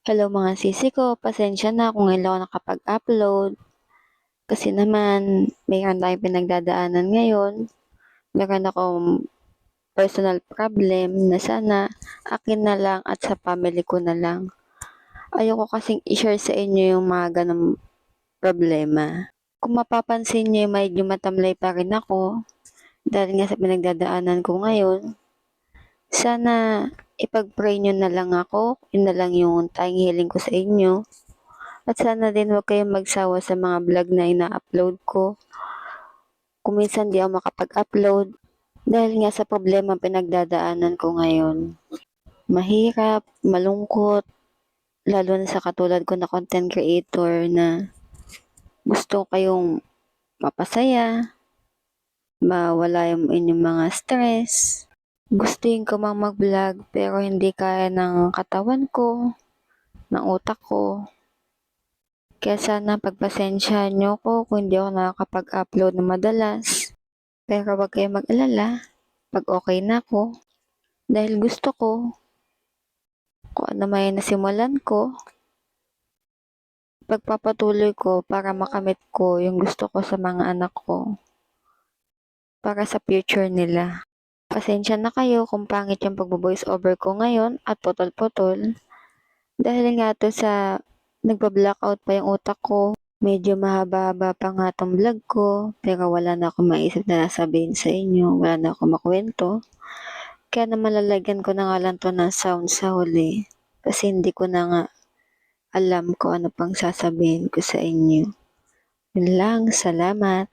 Hello mga sisi ko, pasensya na kung ngayon lang ako nakapag-upload. Kasi naman, mayroon tayong pinagdadaanan ngayon. Meron akong personal problem na sana akin na lang at sa family ko na lang. Ayoko kasing i-share sa inyo yung mga ganong problema. Kung mapapansin niyo, medyo matamlay pa rin ako dahil nga sa pinagdadaanan ko ngayon. Sana ipag-pray nyo na lang ako. Yun na lang yung tanging hiling ko sa inyo. At sana din huwag kayong magsawa sa mga vlog na ina-upload ko. Kung minsan di ako makapag-upload dahil nga sa problema pinagdadaanan ko ngayon. Mahirap, malungkot, lalo na sa katulad ko na content creator na gusto kayong mapasaya, mawala yung inyong mga stress. Gustuin ko mang mag-vlog pero hindi kaya ng katawan ko, ng utak ko. Kaya sana pagpasensyahan niyo ko kung hindi ako nakakapag-upload na madalas. Pero wag kayong mag-alala pag okay na ako. Dahil gusto ko, kung ano may nasimulan ko, pagpapatuloy ko para makamit ko yung gusto ko sa mga anak ko. Para sa future nila. Pasensya na kayo kung pangit yung pagbo-voice over ko ngayon at putol-putol. Dahil nga to sa nagpa-blackout pa yung utak ko. Medyo mahaba-haba pa nga tong vlog ko, pero wala na akong maisip na sabihin sa inyo, wala na akong makwento. Kaya naman lalagyan ko na nga lang to ng sound sa huli, kasi hindi ko na nga alam kung ano pang sasabihin ko sa inyo. Yun lang, salamat.